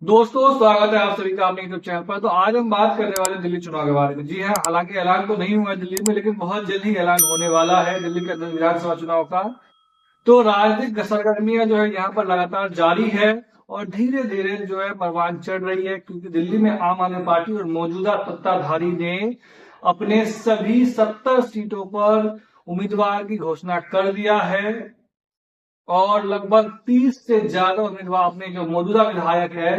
दोस्तों, स्वागत है आप सभी का अपने यूट्यूब चैनल पर। तो आज हम बात करने वाले दिल्ली चुनाव के बारे में। जी हाँ, हालांकि ऐलान तो नहीं हुआ है दिल्ली में, लेकिन बहुत जल्द ही ऐलान होने वाला है दिल्ली के अंदर विधानसभा चुनाव का। तो राजनीतिक सरगर्मियां जो है यहाँ पर लगातार जारी है और धीरे धीरे जो है परवान चढ़ रही है, क्योंकि दिल्ली में आम आदमी पार्टी और मौजूदा सत्ताधारी ने अपने सभी 70 सीटों पर उम्मीदवार की घोषणा कर दिया है और लगभग 30 से ज्यादा उम्मीदवार अपने जो मौजूदा विधायक है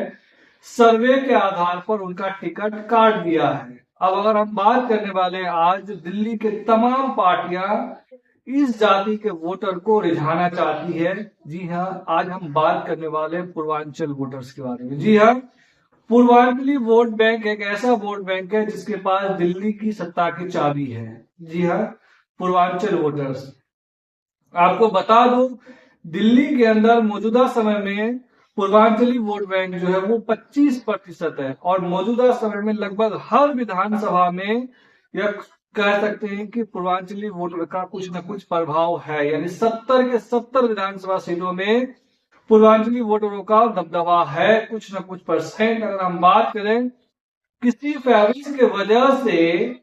सर्वे के आधार पर उनका टिकट काट दिया है। अब अगर हम बात करने वाले हैं, आज दिल्ली के तमाम पार्टियां इस जाति के वोटर को रिझाना चाहती है। जी हाँ, आज हम बात करने वाले हैं पूर्वांचल वोटर्स के बारे में। जी हाँ, पूर्वांचली वोट बैंक एक ऐसा वोट बैंक है जिसके पास दिल्ली की सत्ता की चाबी है। जी हाँ, पूर्वांचल वोटर्स, आपको बता दूं, दिल्ली के अंदर मौजूदा समय में पूर्वांचली वोट बैंक जो है वो 25% है और मौजूदा समय में लगभग हर विधानसभा में यह कह सकते हैं कि पूर्वांचली वोटर का कुछ न कुछ प्रभाव है। यानी 70 के 70 विधानसभा सीटों में पूर्वांचली वोटरों का दबदबा है, कुछ न कुछ परसेंट। अगर हम बात करें किसी फैमिली की वजह से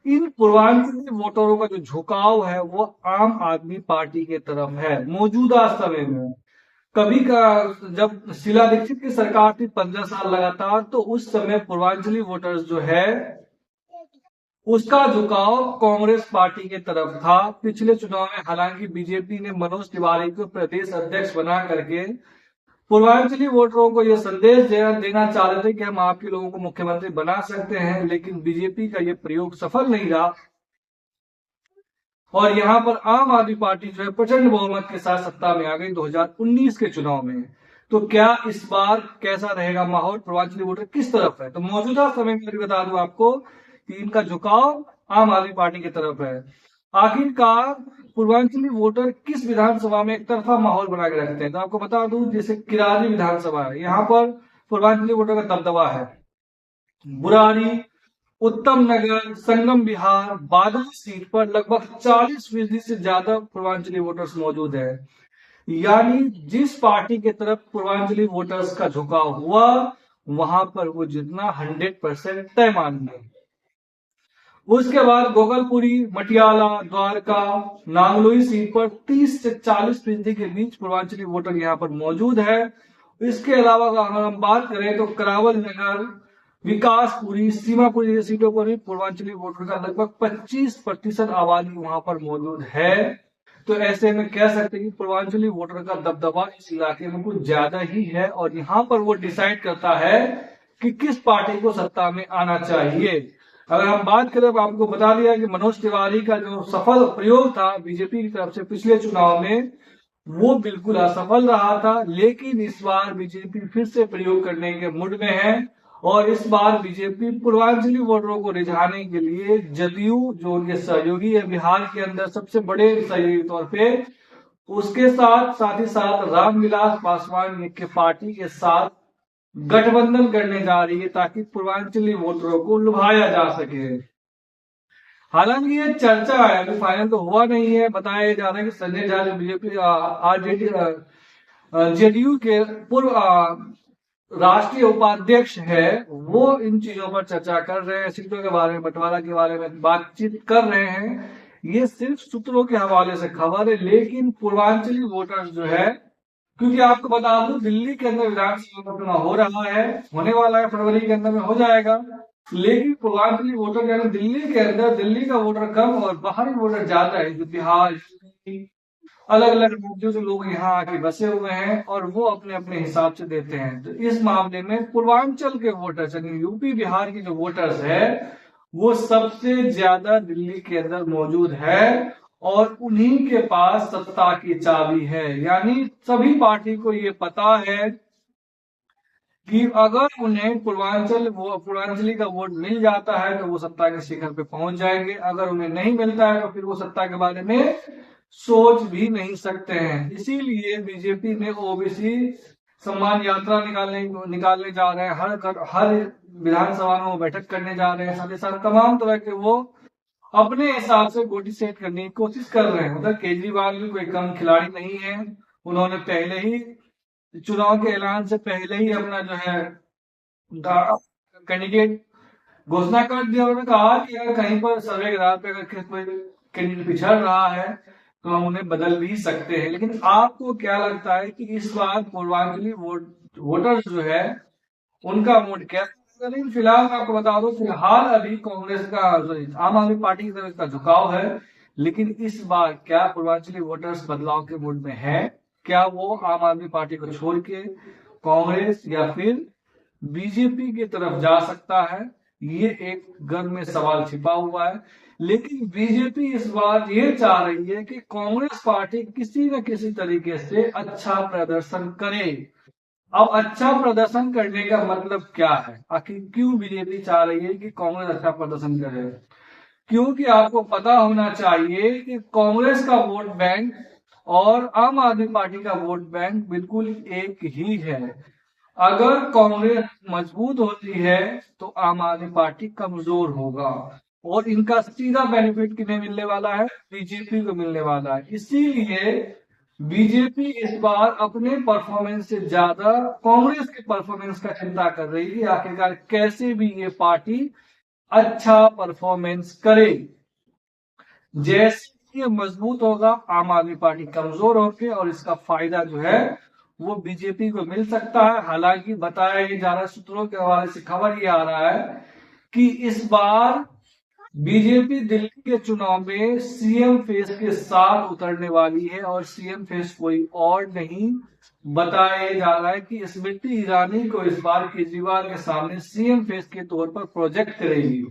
इन पूर्वांचली वोटरों का जो झुकाव है वो आम आदमी पार्टी के तरफ है मौजूदा समय में। कभी का जब शीला दीक्षित की सरकार थी 15 साल लगातार, तो उस समय पूर्वांचली वोटर्स जो है उसका झुकाव कांग्रेस पार्टी की तरफ था। पिछले चुनाव में हालांकि बीजेपी ने मनोज तिवारी को प्रदेश अध्यक्ष बना करके पूर्वांचली वोटरों को यह संदेश देना चाह रहे थे कि हम आपके लोगों को मुख्यमंत्री बना सकते हैं, लेकिन बीजेपी का यह प्रयोग सफल नहीं रहा और यहां पर आम आदमी पार्टी जो है प्रचंड बहुमत के साथ सत्ता में आ गई 2019 के चुनाव में। तो क्या इस बार कैसा रहेगा माहौल, पूर्वांचली वोटर किस तरफ है? तो मौजूदा समय में बता दूं आपको कि इनका झुकाव आम आदमी पार्टी की तरफ है। आखिरकार पूर्वांचली वोटर किस विधानसभा में एक तरफा माहौल बना के रखते हैं? तो आपको बता दूं, जैसे किरारी विधानसभा है, यहाँ पर पूर्वांचली वोटर का दबदबा है। बुरारी, उत्तम नगर, संगम विहार, बादल सीट पर लगभग 40% से ज्यादा पूर्वांचली वोटर्स मौजूद है। यानी जिस पार्टी की तरफ पूर्वांचली वोटर्स का झुकाव हुआ वहां पर वो जितना 100% तय मानिए। उसके बाद गोगलपुरी, मटियाला, द्वारका, नांगलोई सीट पर 30 से 40% के बीच पूर्वांचली वोटर यहाँ पर मौजूद है। इसके अलावा अगर हम बात करें तो करावल नगर, विकासपुरी, सीमापुरी जैसी सीटों पर भी पूर्वांचली वोटर का लगभग 25% आबादी वहां पर मौजूद है। तो ऐसे में कह सकते हैं कि पूर्वांचली वोटर का दबदबा इस इलाके में कुछ ज्यादा ही है और यहाँ पर वो डिसाइड करता है कि किस पार्टी को सत्ता में आना चाहिए। अगर हम बात करें, आपको बता दिया कि मनोज तिवारी का जो सफल प्रयोग था बीजेपी की तरफ से पिछले चुनाव में, वो बिल्कुल असफल रहा था। लेकिन इस बार बीजेपी फिर से प्रयोग करने के मूड में है और इस बार बीजेपी पूर्वांचली वोटरों को रिझाने के लिए जदयू जो उनके सहयोगी है बिहार के अंदर सबसे बड़े सहयोगी तौर पे, उसके साथ ही साथ रामविलास पासवान के पार्टी के साथ गठबंधन करने जा रही है ताकि पूर्वांचली वोटरों को लुभाया जा सके। हालांकि ये चर्चा है, अभी फाइनल तो हुआ नहीं है। बताया जा रहा है कि संजय झा जो बीजेपी आरजेडी जेडीयू के पूर्व राष्ट्रीय उपाध्यक्ष है, वो इन चीजों पर चर्चा कर रहे हैं, सीटों के बारे में, बंटवारा के बारे में बातचीत कर रहे हैं। ये सिर्फ सूत्रों के हवाले से खबर है, लेकिन पूर्वांचली वोटर्स जो है, क्योंकि आपको बता दूं दिल्ली के अंदर विधानसभा का चुनाव हो रहा है, होने वाला है, फरवरी के अंदर में हो जाएगा। लेकिन पूर्वांचली वोटर यानी दिल्ली के अंदर दिल्ली का वोटर कम और बाहरी वोटर ज्यादा है, जो बिहार, अलग अलग राज्यों से लोग यहाँ आके बसे हुए हैं और वो अपने अपने हिसाब से देते हैं। तो इस मामले में पूर्वांचल के वोटर्स यानी यूपी बिहार के जो वोटर्स है वो सबसे ज्यादा दिल्ली के अंदर मौजूद है और उन्हीं के पास सत्ता की चाबी है। यानी सभी पार्टी को ये पता है कि अगर उन्हें पूर्वांचली का वोट मिल जाता है तो वो सत्ता के शिखर पे पहुंच जाएंगे, अगर उन्हें नहीं मिलता है तो फिर वो सत्ता के बारे में सोच भी नहीं सकते हैं। इसीलिए बीजेपी ने ओबीसी सम्मान यात्रा निकालने जा रहे हैं, हर विधानसभा में वो बैठक करने जा रहे हैं, साथ ही साथ तमाम तरह के वो अपने हिसाब से गोटी सेट करने की कोशिश कर रहे हैं। उधर केजरीवाल भी कोई कम खिलाड़ी नहीं है, उन्होंने पहले ही चुनाव के ऐलान से पहले ही अपना जो है उनका कैंडिडेट घोषणा कर दिया। उन्होंने कहा कि अगर कहीं पर सर्वे के आधार पर अगर कोई कैंडिडेट पिछड़ रहा है तो हम उन्हें बदल भी सकते हैं। लेकिन आपको क्या लगता है कि इस बार पूर्वांचली वोटर्स जो है उनका वोट क्या? लेकिन फिलहाल मैं आपको बता दूं, फिलहाल अभी कांग्रेस का आम आदमी पार्टी की तरफ का झुकाव है। लेकिन इस बार क्या पूर्वांचली वोटर्स बदलाव के मूड में है? क्या वो आम आदमी पार्टी को छोड़ के कांग्रेस या फिर बीजेपी की तरफ जा सकता है? ये एक घर में सवाल छिपा हुआ है। लेकिन बीजेपी इस बार ये चाह रही है कि कांग्रेस पार्टी किसी न किसी तरीके से अच्छा प्रदर्शन करे। अब अच्छा प्रदर्शन करने का मतलब क्या है? आखिर क्यों बीजेपी चाह रही है कि कांग्रेस अच्छा प्रदर्शन करे? क्योंकि आपको पता होना चाहिए कि कांग्रेस का वोट बैंक और आम आदमी पार्टी का वोट बैंक बिल्कुल एक ही है। अगर कांग्रेस मजबूत होती है तो आम आदमी पार्टी कमजोर होगा, और इनका सीधा बेनिफिट किन्हें मिलने वाला है? बीजेपी को मिलने वाला है। इसीलिए बीजेपी इस बार अपने परफॉर्मेंस से ज्यादा कांग्रेस के परफॉर्मेंस का चिंता कर रही है। आखिरकार कैसे भी ये पार्टी अच्छा परफॉर्मेंस करे। जैसे ये मजबूत होगा आम आदमी पार्टी कमजोर होगी, और इसका फायदा जो है वो बीजेपी को मिल सकता है। हालांकि बताया ये जा रहा है, सूत्रों के हवाले से खबर ये आ रहा है कि इस बार बीजेपी दिल्ली के चुनाव में सीएम फेस के साथ उतरने वाली है, और सीएम फेस कोई और नहीं बताया जा रहा है कि स्मृति ईरानी को इस बार केजरीवाल के सामने सीएम फेस के तौर पर प्रोजेक्ट करेगी।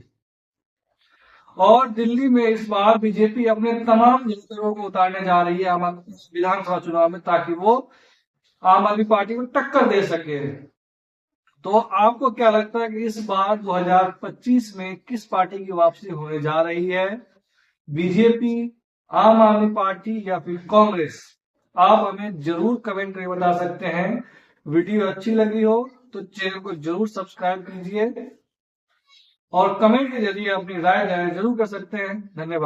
और दिल्ली में इस बार बीजेपी अपने तमाम नेताओं को उतारने जा रही है विधानसभा चुनाव में, ताकि वो आम आदमी पार्टी को टक्कर दे सके। तो आपको क्या लगता है कि इस बार 2025 में किस पार्टी की वापसी होने जा रही है? बीजेपी, आम आदमी पार्टी या फिर कांग्रेस? आप हमें जरूर कमेंट करके बता सकते हैं। वीडियो अच्छी लगी हो तो चैनल को जरूर सब्सक्राइब कीजिए, और कमेंट के जरिए अपनी राय जरूर कर सकते हैं। धन्यवाद।